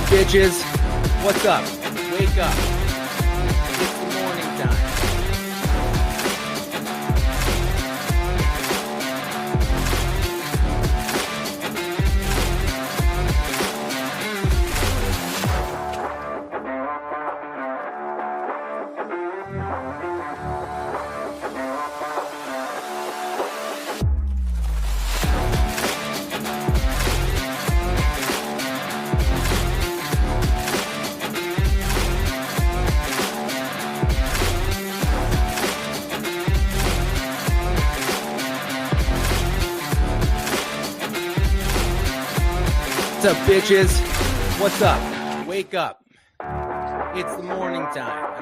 Bitches, what's up? Wake up. It's the morning time. What's up, bitches? What's up? Wake up. It's the morning time.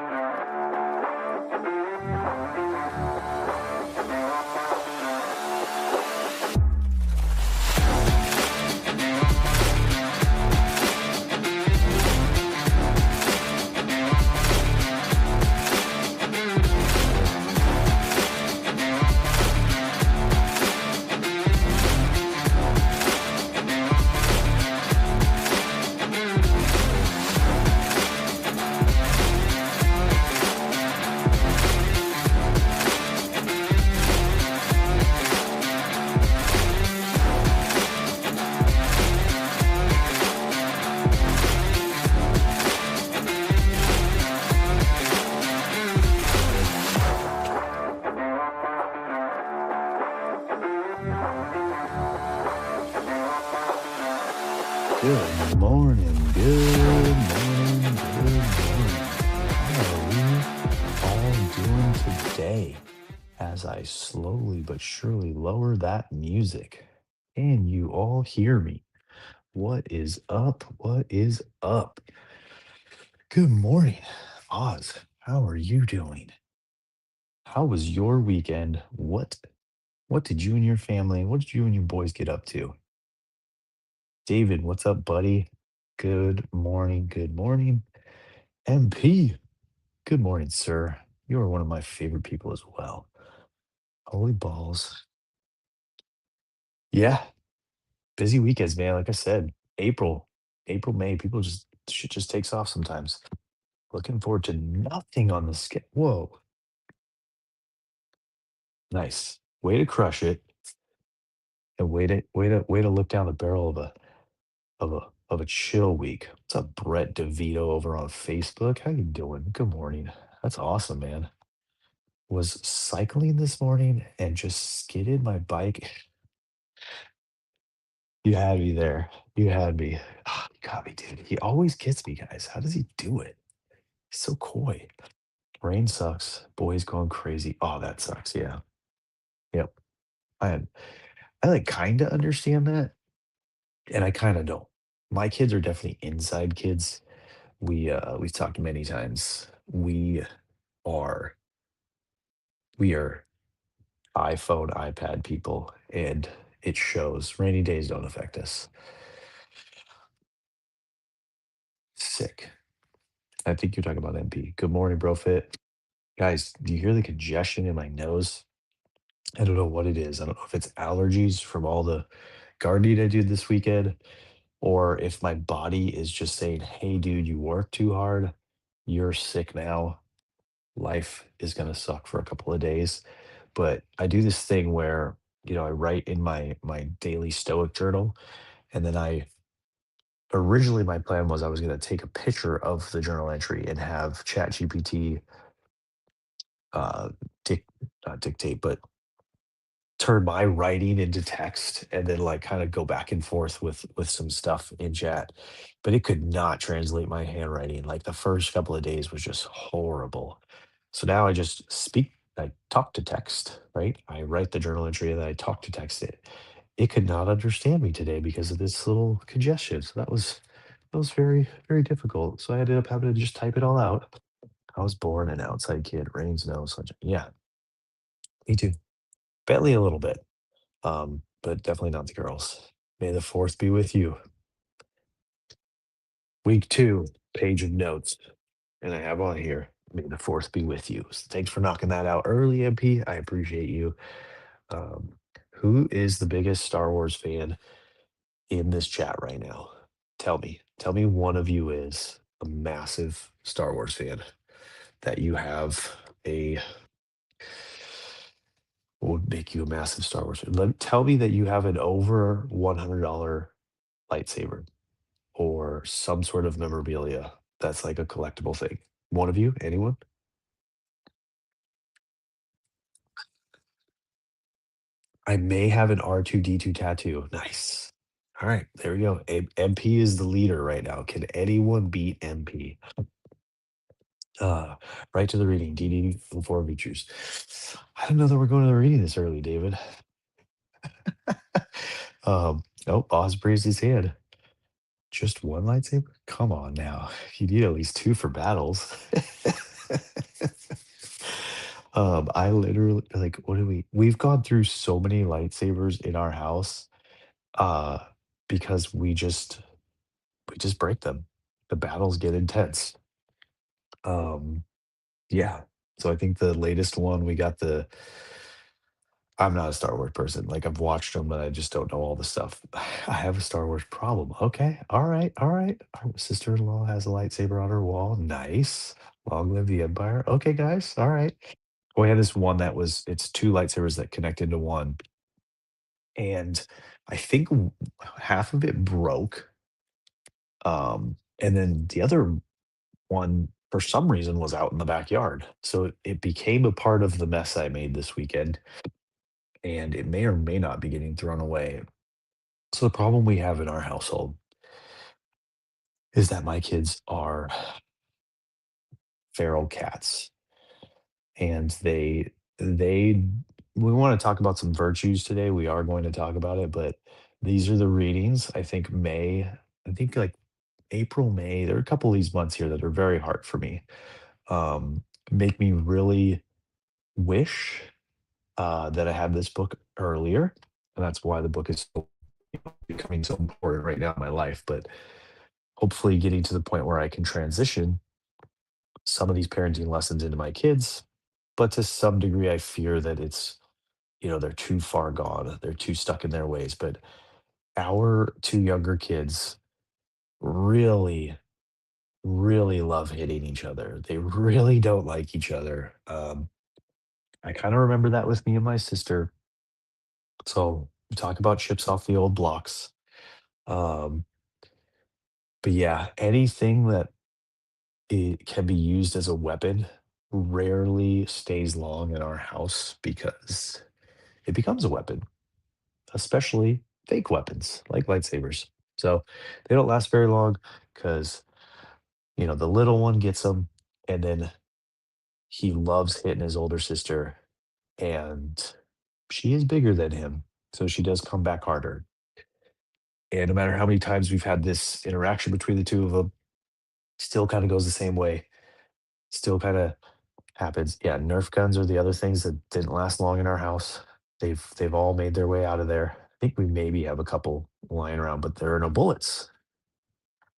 Good morning, good morning, good morning. How are we all doing today? As I slowly but surely lower that music. Can you all hear me? What is up? What is up? Good morning, Oz. How are you doing? How was your weekend? What did you and your family, what did you and your boys get up to? David, what's up, buddy? Good morning, good morning. MP, good morning, sir. You are one of my favorite people as well. Holy balls. Yeah, busy weekends, man. Like I said, April, May, people just shit just takes off sometimes. Looking forward to nothing on the schedule. Whoa, nice. Way to crush it. And way to look down the barrel of a chill week. What's up, Brett DeVito over on Facebook? How you doing? Good morning. That's awesome, man. Was cycling this morning and just skidded my bike. You had me there. You had me. Ah, you got me, dude. He always gets me, guys. How does he do it? He's so coy. Rain sucks. Boys going crazy. Oh, that sucks. Yeah. Yep. I I like kind of understand that, and I kind of don't. My kids are definitely inside kids. We've talked many times. Are we are iPhone, iPad people, and it shows. Rainy days don't affect us. Sick. I think you're talking about MP. Good morning, bro. Fit. Guys, do you hear the congestion in my nose? I don't know what it is. I don't know if it's allergies from all the gardening I did this weekend, or if my body is just saying, hey, dude, you work too hard. You're sick now. Life is going to suck for a couple of days. But I do this thing where, I write in my daily stoic journal. And then originally my plan was I was going to take a picture of the journal entry and have ChatGPT uh, dic- not dictate, but turn my writing into text and then like kind of go back and forth with some stuff in chat. But it could not translate my handwriting. Like the first couple of days was just horrible. So now I just I talk to text, right? I write the journal entry and then I talk to text it. It could not understand me today because of this little congestion. So that was very, very difficult. So I ended up having to just type it all out. I was born an outside kid, rain, snow, sunshine. Yeah, me too. Bentley a little bit, but definitely not the girls. May the fourth be with you. Week two, page of notes, and I have on here. May the fourth be with you. So thanks for knocking that out early, MP. I appreciate you. Um, who is the biggest Star Wars fan in this chat right now? Tell me. Tell me one of you is a massive Star Wars fan, that you have a what would make you a massive Star Wars fan? Tell me that you have an over $100 lightsaber or some sort of memorabilia that's like a collectible thing. One of you? Anyone? I may have an R2D2 tattoo. Nice. All right, there we go. MP is the leader right now. Can anyone beat MP? Uh, right to the reading. DD four features. I don't know that we're going to the reading this early, David. Oh, Oz raised his hand. Just one lightsaber? Come on now. You need at least two for battles. I literally like what do we've gone through so many lightsabers in our house uh because we just break them. The battles get intense. Um yeah. So I think the latest one we got the I'm not a Star Wars person. Like I've watched them, but I just don't know all the stuff. I have a Star Wars problem. Okay. All right. All right. Our sister-in-law has a lightsaber on her wall. Nice. Long live the Empire. Okay, guys. All right. We had this one that was it's two lightsabers that connect into one. And I think half of it broke. And then the other one, for some reason, was out in the backyard. So it became a part of the mess I made this weekend, and it may or may not be getting thrown away. So the problem we have in our household is that my kids are feral cats, and they we want to talk about some virtues today. We are going to talk about it, but these are the readings. I think like April, May, there are a couple of these months here that are very hard for me. Make me really wish that I had this book earlier. And that's why the book is becoming so important right now in my life. But hopefully getting to the point where I can transition some of these parenting lessons into my kids. But to some degree, I fear that they're too far gone. They're too stuck in their ways. But our two younger kids really, really love hitting each other. They really don't like each other. I kind of remember that with me and my sister. So we talk about chips off the old blocks. Um, but yeah, anything that it can be used as a weapon rarely stays long in our house because it becomes a weapon, especially fake weapons like lightsabers. So they don't last very long because, the little one gets them and then he loves hitting his older sister and she is bigger than him. So she does come back harder. And no matter how many times we've had this interaction between the two of them, still kind of goes the same way. Still kind of happens. Yeah, Nerf guns are the other things that didn't last long in our house. They've all made their way out of there. I think we maybe have a couple lying around, but there are no bullets.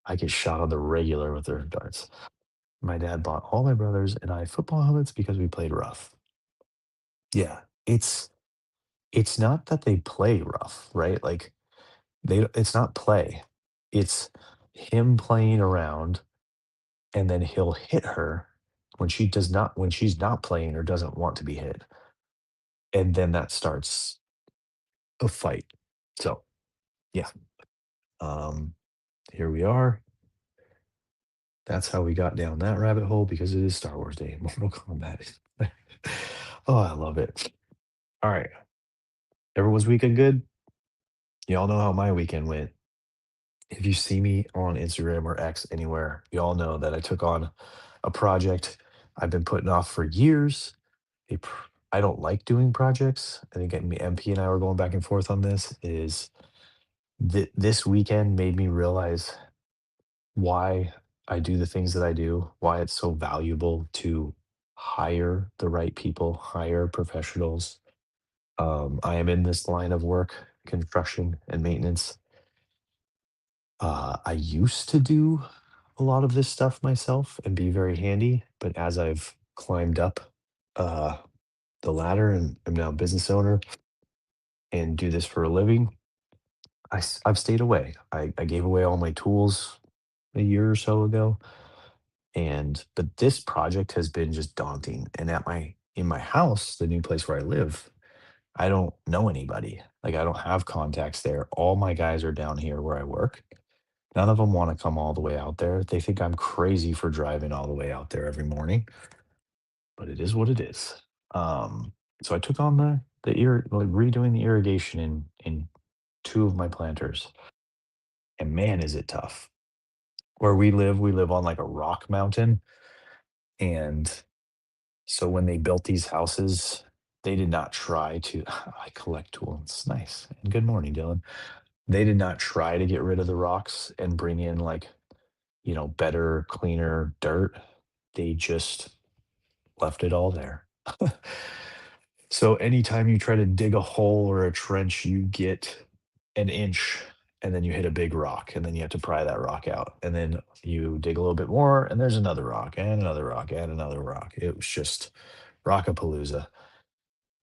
I get shot on the regular with their darts. My dad bought all my brothers and I football helmets because we played rough. Yeah, it's not that they play rough, right? Like it's not play. It's him playing around and then he'll hit her when she's not playing or doesn't want to be hit. And then that starts a fight. So, yeah. Um Here we are. That's how we got down that rabbit hole because it is Star Wars Day, Mortal Kombat. Oh, I love it. All right. Everyone's weekend good? Y'all know how my weekend went. If you see me on Instagram or X anywhere, you all know that I took on a project I've been putting off for years. I don't like doing projects. I think MP and I were going back and forth on this. Is this weekend made me realize why I do the things that I do, why it's so valuable to hire the right people, hire professionals. I am in this line of work, construction and maintenance. I used to do a lot of this stuff myself and be very handy, but as I've climbed up uh, the ladder and am now a business owner and do this for a living, I've stayed away. I gave away all my tools a year or so ago. And but this project has been just daunting. And at my in my house, the new place where I live, I don't know anybody. Like I don't have contacts there. All my guys are down here where I work. None of them want to come all the way out there. They think I'm crazy for driving all the way out there every morning, but it is what it is. Um, so I took on like redoing the irrigation in two of my planters, and man, is it tough. Where we live on like a rock mountain, and so when they built these houses, they did not try to. I collect tools, nice. And good morning, Dylan. They did not try to get rid of the rocks and bring in like better, cleaner dirt. They just left it all there. So anytime you try to dig a hole or a trench, you get an inch and then you hit a big rock and then you have to pry that rock out. And then you dig a little bit more and there's another rock and another rock and another rock. It was just rockapalooza.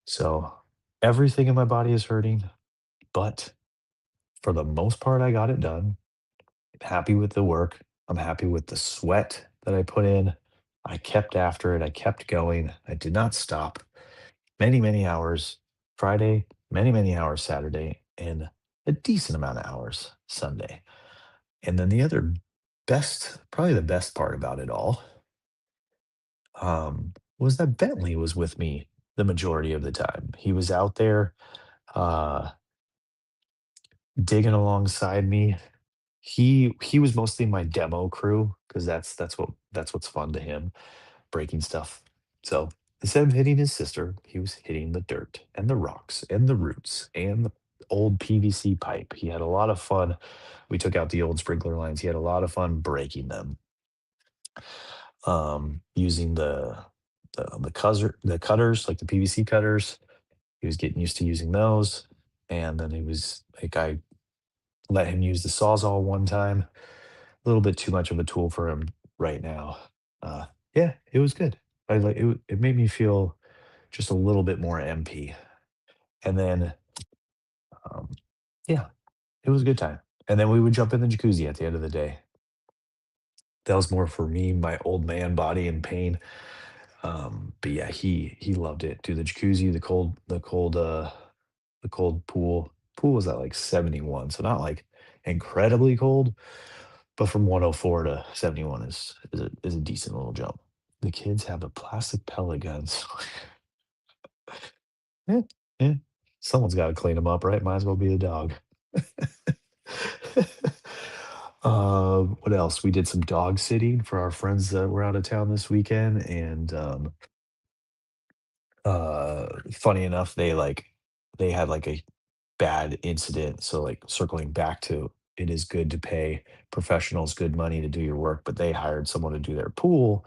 So everything in my body is hurting, but for the most part, I got it done. Happy with the work. I'm happy with the sweat that I put in. I kept after it. I kept going. I did not stop. Many, many hours Friday, many, many hours Saturday, and a decent amount of hours Sunday. And then the other probably the best part about it all, was that Bentley was with me the majority of the time. He was out there uh, digging alongside me. He was mostly my demo crew because that's what's fun to him, breaking stuff. So instead of hitting his sister, he was hitting the dirt and the rocks and the roots and the old PVC pipe. He had a lot of fun. We took out the old sprinkler lines. He had a lot of fun breaking them, using the cutters, like the PVC cutters. He was getting used to using those, and then he was like, I let him use the Sawzall one time. A little bit too much of a tool for him right now. Uh, yeah, it was good. It made me feel just a little bit more MP. And then, um, yeah, it was a good time. And then we would jump in the jacuzzi at the end of the day. That was more for me, my old man body in pain. But yeah, he loved it. Dude, the jacuzzi, the cold pool. Pool was at like 71, so not like incredibly cold, but from 104 to 71 is a decent little jump. The kids have a plastic pellet gun, so yeah, yeah. Someone's gotta clean them up, right? Might as well be the dog. What else? We did some dog sitting for our friends that were out of town this weekend, and, funny enough, they had, like, a bad incident, so, like, circling back to it is good to pay professionals good money to do your work, but they hired someone to do their pool,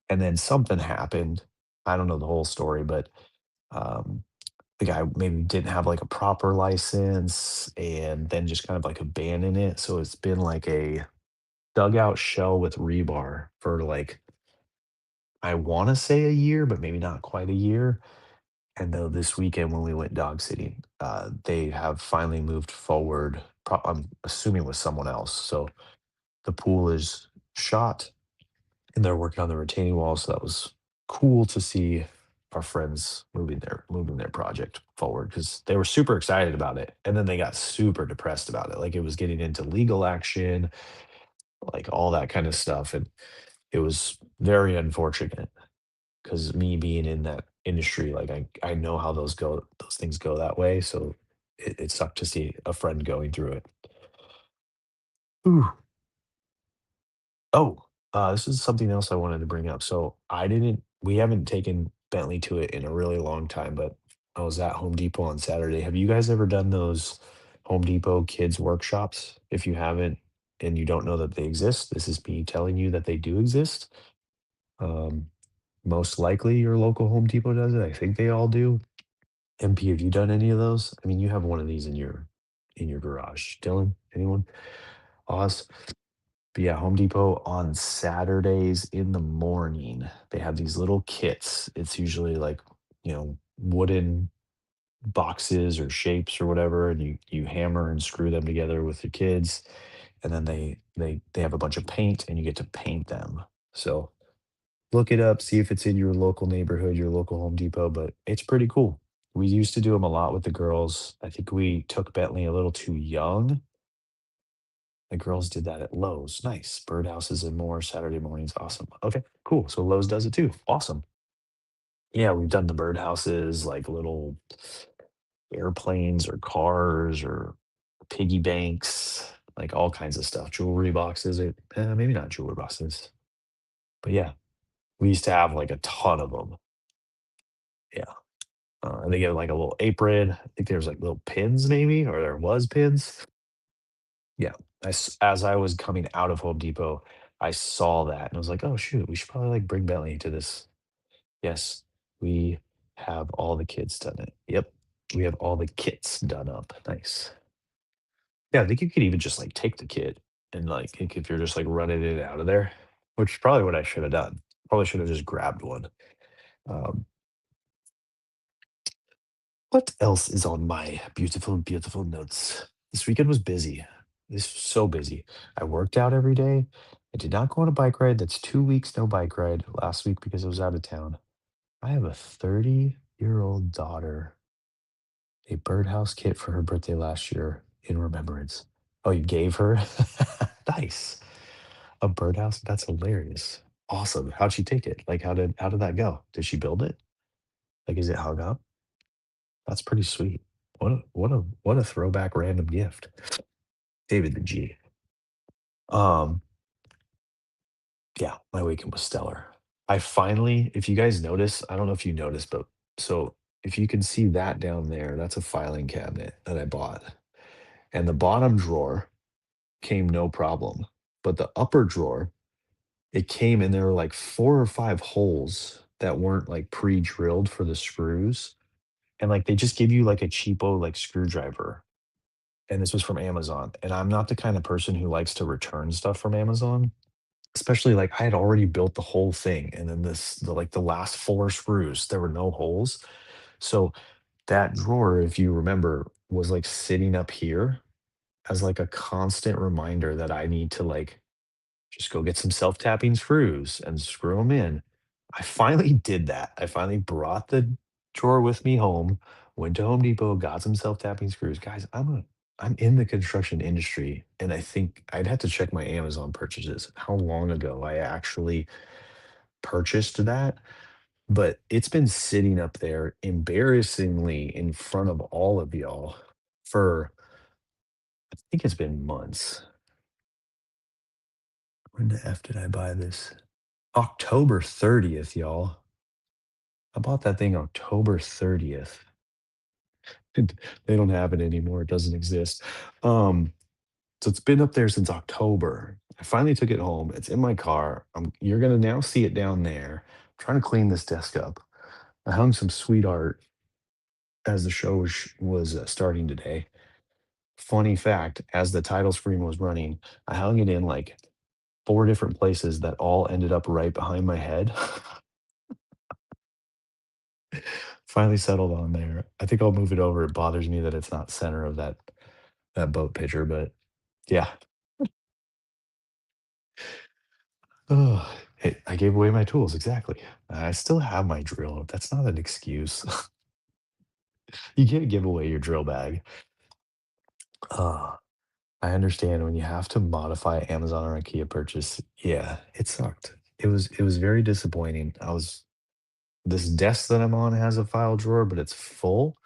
and then something happened. I don't know the whole story, but, um, the guy maybe didn't have, like, a proper license and then just kind of, like, abandoned it, so it's been like a dugout shell with rebar for, like, I wanna say a year, but maybe not quite a year, and though this weekend when we went dog sitting, they have finally moved forward, I'm assuming with someone else, so the pool is shot and they're working on the retaining wall. So that was cool to see our friends moving their project forward because they were super excited about it, and then they got super depressed about it. Like it was getting into legal action, like all that kind of stuff, and it was very unfortunate because me being in that industry, like I know how those things go that way. So it sucked to see a friend going through it. Ooh. Oh, this is something else I wanted to bring up. So we haven't taken Bentley to it in a really long time, but I was at Home Depot on Saturday. Have you guys ever done those Home Depot kids workshops? If you haven't and you don't know that they exist, this is me telling you that they do exist. Um, Most likely your local Home Depot does it. I think they all do. MP, have you done any of those? I mean, you have one of these in your garage. Dylan, anyone? Oz? But yeah, Home Depot on Saturdays in the morning, they have these little kits. It's usually like, wooden boxes or shapes or whatever, and you hammer and screw them together with your kids. and then they have a bunch of paint, and you get to paint them. So look it up, see if it's in your local neighborhood, your local Home Depot, but it's pretty cool. We used to do them a lot with the girls. I think we took Bentley a little too young. The girls did that at Lowe's. Nice. Birdhouses and more Saturday mornings. Awesome. Okay, cool. So Lowe's does it too. Awesome. Yeah, we've done the birdhouses, like little airplanes or cars or piggy banks, like all kinds of stuff. Jewelry boxes, maybe not jewelry boxes, but yeah, we used to have like a ton of them. Yeah. And they get like a little apron. I think there's like little pins, maybe, or there was pins. Yeah. As I was coming out of Home Depot, I saw that and I was like, oh, shoot, we should probably like bring Bentley to this. Yes, we have all the kids done it. Yep. We have all the kits done up. Nice. Yeah, I think you could even just like take the kit and like if you're just like running it out of there, which is probably what I should have done. Probably should have just grabbed one. Um, what else is on my beautiful, beautiful notes? This weekend was busy. This was so busy. I worked out every day. I did not go on a bike ride. That's 2 weeks no bike ride last week because I was out of town. I have a 30-year-old daughter, a birdhouse kit for her birthday last year in remembrance. Oh, you gave her? Nice. A birdhouse? That's hilarious. Awesome. How'd she take it? Like, how did that go? Did she build it? Like, is it hung up? That's pretty sweet. What a throwback random gift. David the G. Um, yeah, my weekend was stellar. I finally, if you guys notice, I don't know if you noticed, but so if you can see that down there, that's a filing cabinet that I bought. And the bottom drawer came no problem. But the upper drawer, it came and there were like 4 or 5 holes that weren't like pre-drilled for the screws. And like they just give you like a cheapo like screwdriver. And this was from Amazon. And I'm not the kind of person who likes to return stuff from Amazon. Especially like I had already built the whole thing. And then the last 4 screws, there were no holes. So that drawer, if you remember, was like sitting up here as like a constant reminder that I need to like just go get some self-tapping screws and screw them in. I finally did that. I finally brought the drawer with me home, went to Home Depot, got some self-tapping screws. Guys, I'm in the construction industry, and I think I'd have to check my Amazon purchases, how long ago I actually purchased that, but it's been sitting up there embarrassingly in front of all of y'all for I think it's been months. When the F did I buy this? October 30th, y'all. I bought that thing October 30th. They don't have it anymore. It doesn't exist. Um, so it's been up there since October. I finally took it home. It's in my car. You're gonna now see it down there. I'm trying to clean this desk up. I hung some sweet art as the show was starting today. Funny fact, as the title screen was running, I hung it in like 4 different places that all ended up right behind my head. Finally settled on there. I think I'll move it over. It bothers me that it's not center of that boat picture, but yeah. Oh, hey, I gave away my tools, exactly. I still have my drill. That's not an excuse. You can't give away your drill bag. Uh, I understand when you have to modify Amazon or IKEA purchase. Yeah, it sucked. It was very disappointing. This desk that I'm on has a file drawer, but it's full,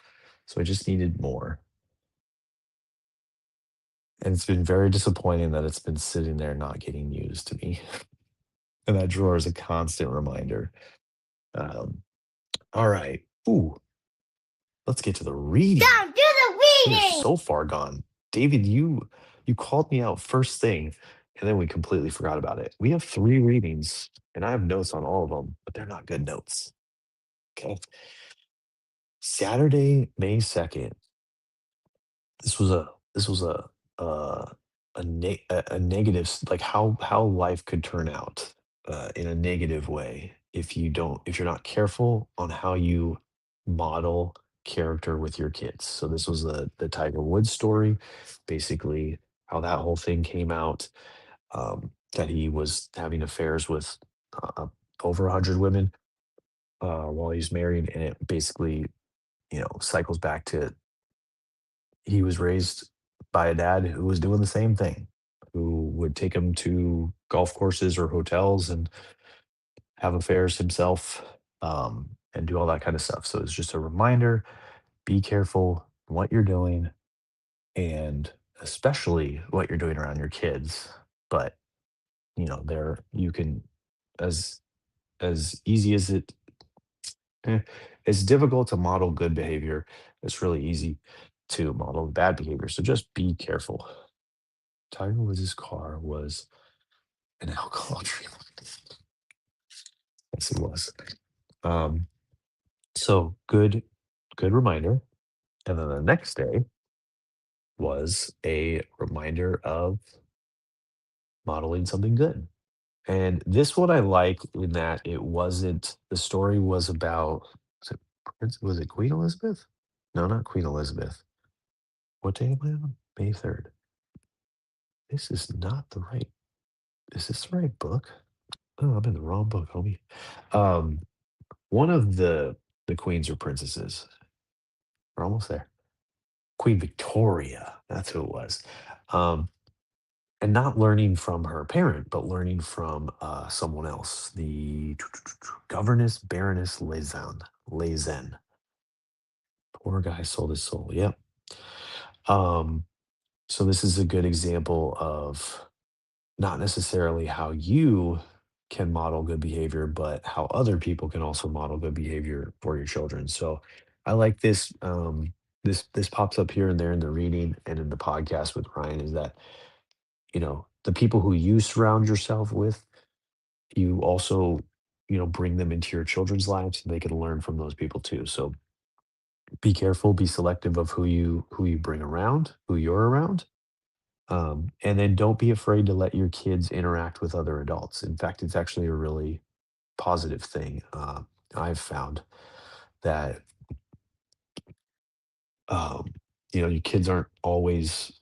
so I just needed more. And it's been very disappointing that it's been sitting there not getting used to me. And that drawer is a constant reminder. Um, all right. Ooh, let's get to the reading. Down, do the We are reading. so far gone. David, you called me out first thing, and then we completely forgot about it. We have 3 readings, and I have notes on all of them, but they're not good notes. Okay. Saturday, May 2nd. This was a negative like how life could turn out in a negative way if you're not careful on how you model character with your kids. So this was the Tiger Woods story. Basically, how that whole thing came out, that he was having affairs with uh, over 100 women while he's married, and it basically, cycles back to he was raised by a dad who was doing the same thing, who would take him to golf courses or hotels and have affairs himself, and do all that kind of stuff. So it's just a reminder: be careful what you're doing, and especially what you're doing around your kids. But there you can, as easy as eh, it's difficult to model good behavior. It's really easy to model bad behavior. So just be careful. Tiger Woods' car was an alcohol treatment. Yes, it was. Um, so good reminder. And then the next day was a reminder of modeling something good. And this one I like in that the story was about, was it Queen Elizabeth? No, not Queen Elizabeth. What day am I on? May 3rd. This is not the right, is this the right book? Oh, I'm in the wrong book, homie. Um, one of the queens or princesses. We're almost there. Queen Victoria, that's who it was. Um, and not learning from her parent, but learning from someone else, the governess Baroness Lazen. Poor guy sold his soul. Yep. Um, so this is a good example of not necessarily how you can model good behavior, but how other people can also model good behavior for your children. So I like this. This pops up here and there in the reading and in the podcast with Ryan, is that the people who you surround yourself with, you also bring them into your children's lives, and they can learn from those people too. So be careful, be selective of who you bring around, who you're around. And then don't be afraid to let your kids interact with other adults. In fact, it's actually a really positive thing. I've found that um, your kids aren't always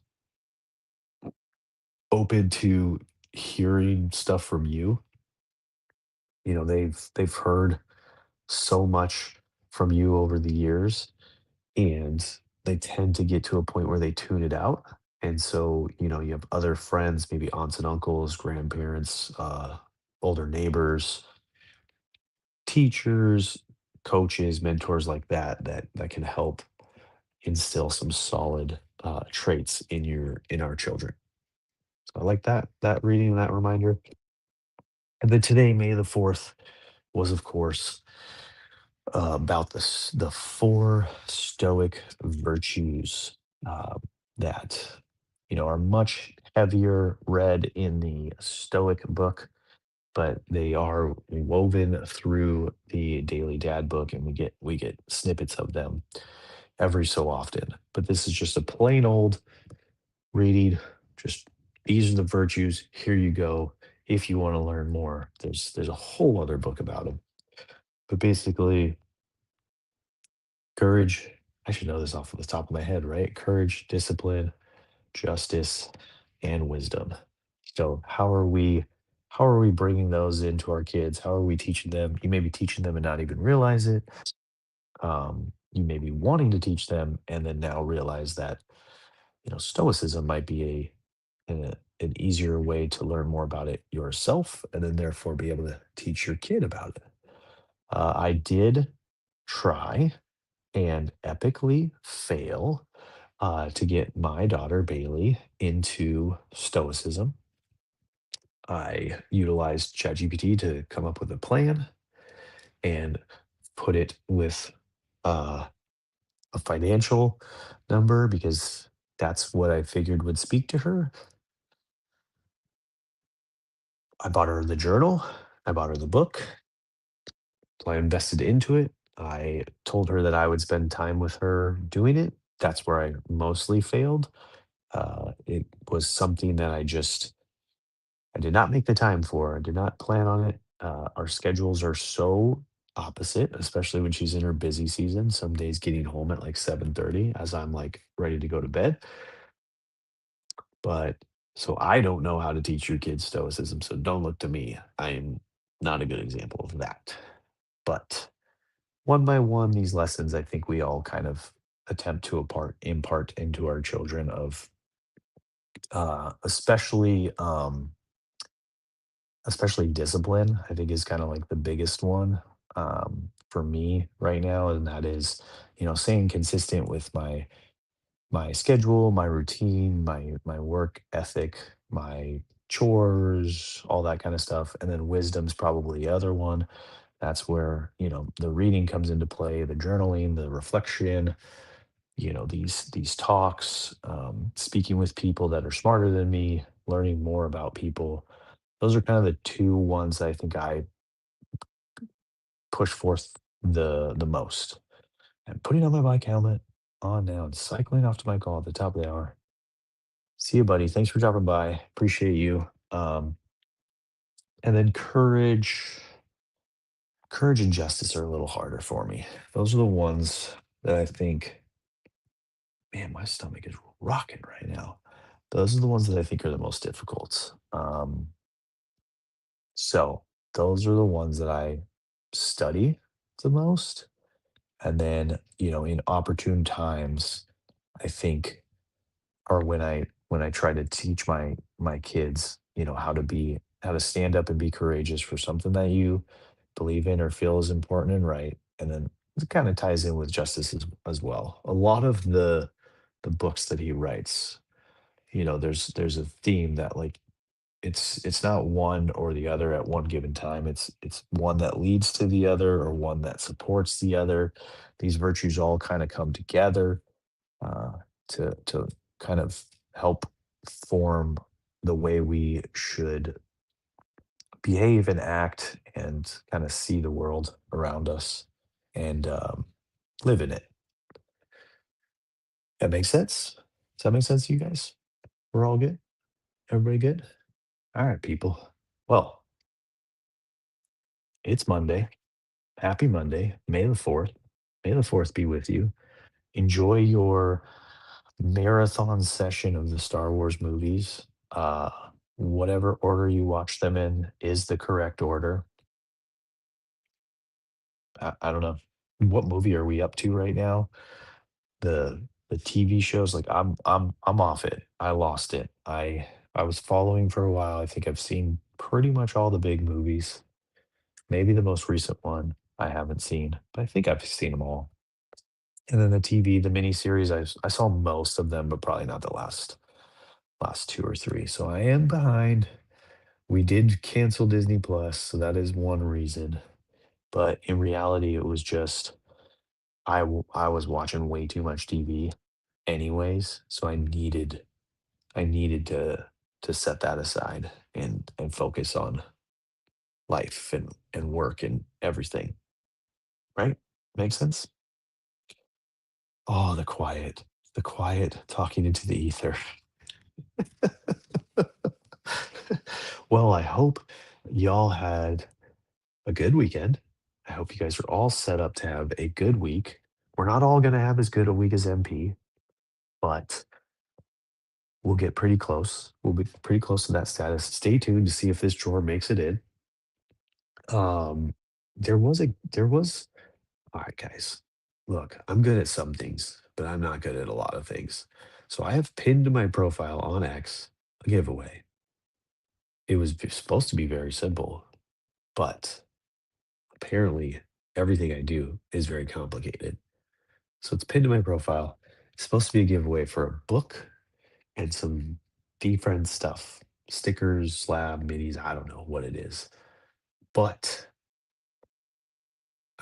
open to hearing stuff from you. They've heard so much from you over the years, and they tend to get to a point where they tune it out. And so, you have other friends, maybe aunts and uncles, grandparents, older neighbors, teachers, coaches, mentors like that can help instill some solid traits in our children. So I like that reading, that reminder. And then today, May the 4th, was of course about the four Stoic virtues that are much heavier read in the Stoic book, but they are woven through the Daily Dad book, and we get snippets of them every so often. But this is just a plain old reading. Just these are the virtues. Here you go. If you want to learn more, there's a whole other book about them. But basically, courage. I should know this off the top of my head, right? Courage, discipline, justice, and wisdom. So how are we bringing those into our kids? How are we teaching them? You may be teaching them and not even realize it. You may be wanting to teach them and then now realize that stoicism might be an easier way to learn more about it yourself, and then therefore be able to teach your kid about it. I did try and epically fail to get my daughter Bailey into stoicism. I utilized ChatGPT to come up with a plan and put it with uh, a financial number because that's what I figured would speak to her. I bought her the journal, I bought her the book, so I invested into it. I told her that I would spend time with her doing it. That's where I mostly failed. It was something that I did not make the time for. I did not plan on it. Our schedules are so opposite, especially when she's in her busy season. Some days getting home at like 7:30 as I'm like ready to go to bed. But so I don't know how to teach your kids stoicism, so don't look to me. I am not a good example of that. But one by one, these lessons I think we all kind of attempt to impart into our children of especially especially discipline, I think is kind of like the biggest one for me right now. And that is, staying consistent with my schedule, my routine, my work ethic, my chores, all that kind of stuff. And then wisdom's probably the other one. That's where, the reading comes into play, the journaling, the reflection, these talks, speaking with people that are smarter than me, learning more about people. Those are kind of the two ones that I think I push forth the most. And putting on my bike helmet on now and cycling off to my call at the top of the hour. See you, buddy. Thanks for dropping by. Appreciate you. And then courage and justice are a little harder for me. Those are the ones that I think, man, my stomach is rocking right now. Those are the ones that I think are the most difficult. So those are the ones that I study the most. And then, in opportune times, I think or when I try to teach my kids, how to stand up and be courageous for something that you believe in or feel is important and right. And then it kind of ties in with justice as well. A lot of the books that he writes, there's a theme that like it's not one or the other at one given time. It's one that leads to the other or one that supports the other. These virtues all kind of come together uh, to kind of help form the way we should behave and act and kind of see the world around us and live in it. That makes sense. Does that make sense to you guys? We're all good. Everybody good? All right, people. Well, it's Monday. Happy Monday, May the 4th. May the 4th be with you. Enjoy your marathon session of the Star Wars movies. Uh, whatever order you watch them in is the correct order. I don't know. What movie are we up to right now? The TV shows, like I'm off it. I lost it. I was following for a while. I think I've seen pretty much all the big movies. Maybe the most recent one I haven't seen, but I think I've seen them all. And then the TV, the miniseries, I saw most of them, but probably not the last two or three. So I am behind. We did cancel Disney Plus, so that is one reason. But in reality, it was just I was watching way too much TV anyways, so I needed to set that aside and focus on life and work and everything, right? Make sense? Oh, the quiet talking into the ether. Well, I hope y'all had a good weekend. I hope you guys are all set up to have a good week. We're not all going to have as good a week as MP, but we'll get pretty close. We'll be pretty close to that status. Stay tuned to see if this drawer makes it in. Um, there was all right, guys. Look, I'm good at some things, but I'm not good at a lot of things. So I have pinned to my profile on X a giveaway. It was supposed to be very simple, but apparently everything I do is very complicated. So it's pinned to my profile. It's supposed to be a giveaway for a book and some friend stuff, stickers, slab, minis. I don't know what it is, but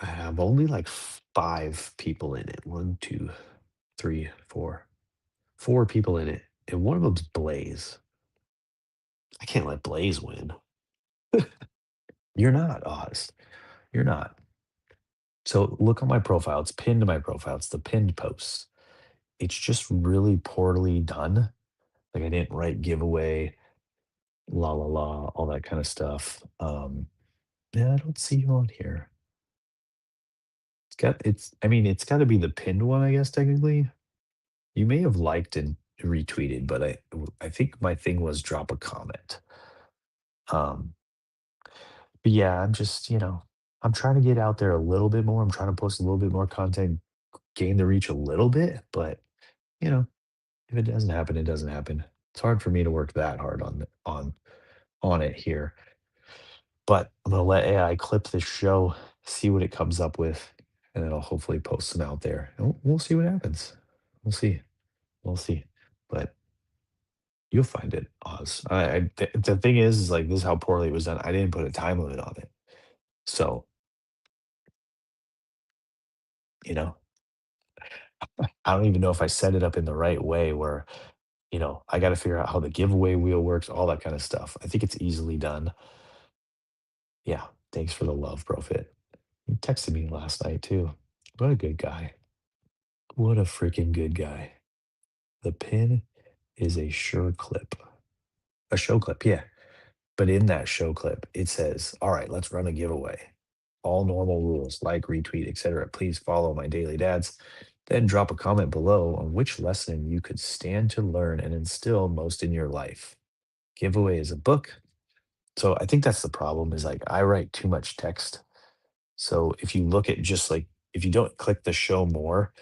I have only like five people in it. One, two, three, four people in it, and one of them's Blaze. I can't let Blaze win. You're not, Oz. You're not. So look on my profile. It's pinned to my profile. It's the pinned post. It's just really poorly done. Like I didn't write giveaway, la la la, all that kind of stuff. Yeah, I don't see you on here. I mean, it's gotta be the pinned one, I guess, technically. You may have liked and retweeted, but I think my thing was drop a comment. Um, but yeah, I'm just, I'm trying to get out there a little bit more. I'm trying to post a little bit more content, gain the reach a little bit, but you know, if it doesn't happen, it doesn't happen. It's hard for me to work that hard on it here. But I'm gonna let AI clip this show, see what it comes up with, and then I'll hopefully post some out there. And we'll see what happens. We'll see. We'll see. But you'll find it, Oz. The thing is like this is how poorly it was done. I didn't put a time limit on it. So, you know, I don't even know if I set it up in the right way where, I got to figure out how the giveaway wheel works, all that kind of stuff. I think it's easily done. Yeah. Thanks for the love, Profit. He texted me last night too. What a good guy. What a freaking good guy. The pin is a sure clip. A show clip, yeah. But in that show clip, it says, "All right, let's run a giveaway. All normal rules, like, retweet, etc. Please follow my daily dads." Then drop a comment below on which lesson you could stand to learn and instill most in your life. Giveaway is a book. So I think that's the problem is like I write too much text. So if you look at just like if you don't click the show more,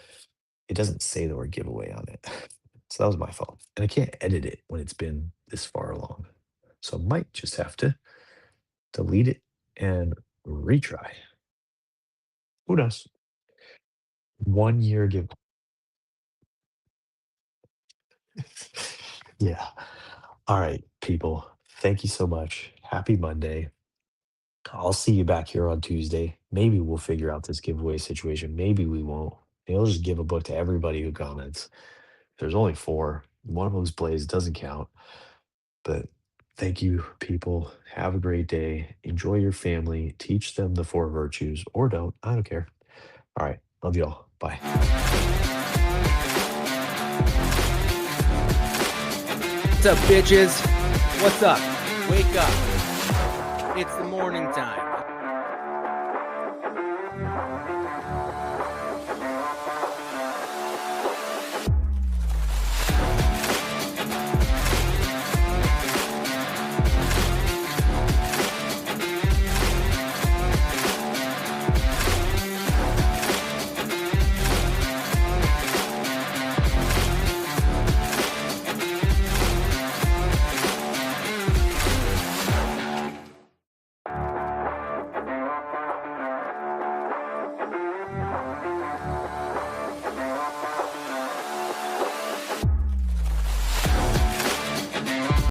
it doesn't say the word giveaway on it. So that was my fault. And I can't edit it when it's been this far along. So I might just have to delete it and retry. Who knows? 1 year give. Yeah. All right, people. Thank you so much. Happy Monday. I'll see you back here on Tuesday. Maybe we'll figure out this giveaway situation. Maybe we won't. Maybe I'll just give a book to everybody who comments. There's only four. One of them's plays doesn't count. But thank you, people. Have a great day. Enjoy your family. Teach them the four virtues or don't. I don't care. All right. Love y'all. Bye. What's up, bitches? What's up? Wake up. It's the morning time.